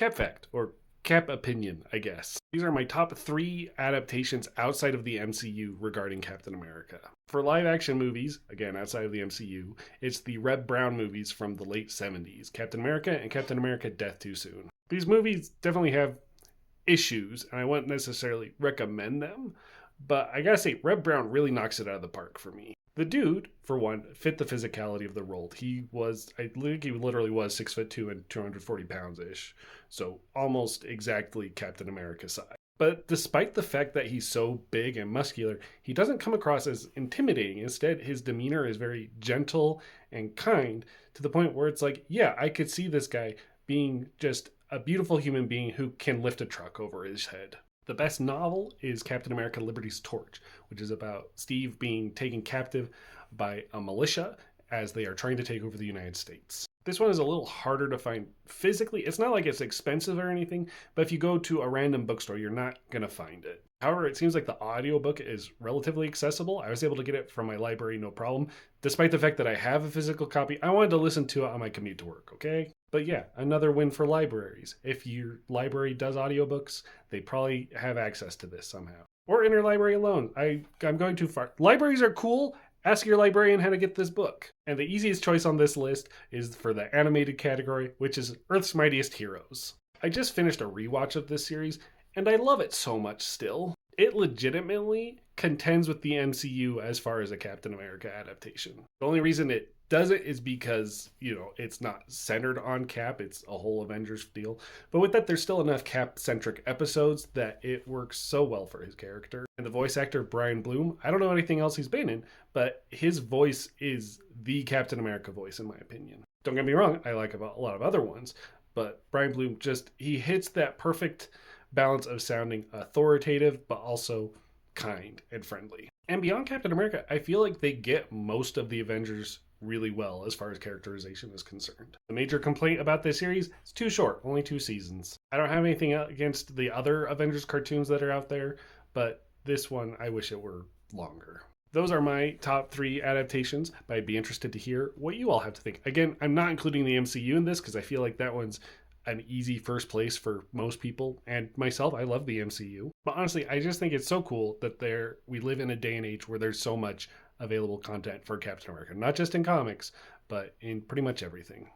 Cap fact, or cap opinion, I guess. These are my top 3 adaptations outside of the MCU regarding Captain America. For live action movies, again outside of the MCU, it's the Red Brown movies from the late 70s, Captain America and Captain America Death Too Soon. These movies definitely have issues, and I wouldn't necessarily recommend them, but I gotta say, Red Brown really knocks it out of the park for me. The dude, for one, fit the physicality of the role. I think he literally was 6'2" and 240 pounds ish, so almost exactly Captain America size. But despite the fact that he's so big and muscular, he doesn't come across as intimidating. Instead, his demeanor is very gentle and kind to the point where it's like, yeah, I could see this guy being just a beautiful human being who can lift a truck over his head. The best novel is Captain America Liberty's Torch, which is about Steve being taken captive by a militia as they are trying to take over the United States. This one is a little harder to find physically. It's not like it's expensive or anything, but if you go to a random bookstore, you're not going to find it. However, it seems like the audiobook is relatively accessible. I was able to get it from my library, no problem. Despite the fact that I have a physical copy, I wanted to listen to it on my commute to work, okay? But yeah, another win for libraries. If your library does audiobooks, they probably have access to this somehow. Or interlibrary alone. I'm going too far. Libraries are cool. Ask your librarian how to get this book. And the easiest choice on this list is for the animated category, which is Earth's Mightiest Heroes. I just finished a rewatch of this series, and I love it so much still. It legitimately contends with the MCU as far as a Captain America adaptation. The only reason it doesn't is because, it's not centered on Cap. It's a whole Avengers deal. But with that, there's still enough Cap-centric episodes that it works so well for his character. And the voice actor, Brian Bloom, I don't know anything else he's been in, but his voice is the Captain America voice, in my opinion. Don't get me wrong, I like a lot of other ones, but Brian Bloom he hits that perfect balance of sounding authoritative, but also kind and friendly. And beyond Captain America, I feel like they get most of the Avengers really well as far as characterization is concerned. The major complaint about this series, it's too short, only 2 seasons. I don't have anything against the other Avengers cartoons that are out there, but this one, I wish it were longer. Those are my top 3 adaptations, but I'd be interested to hear what you all have to think. Again, I'm not including the MCU in this because I feel like that one's an easy first place for most people, and myself, I love the MCU. But honestly, I just think it's so cool that we live in a day and age where there's so much available content for Captain America, not just in comics, but in pretty much everything.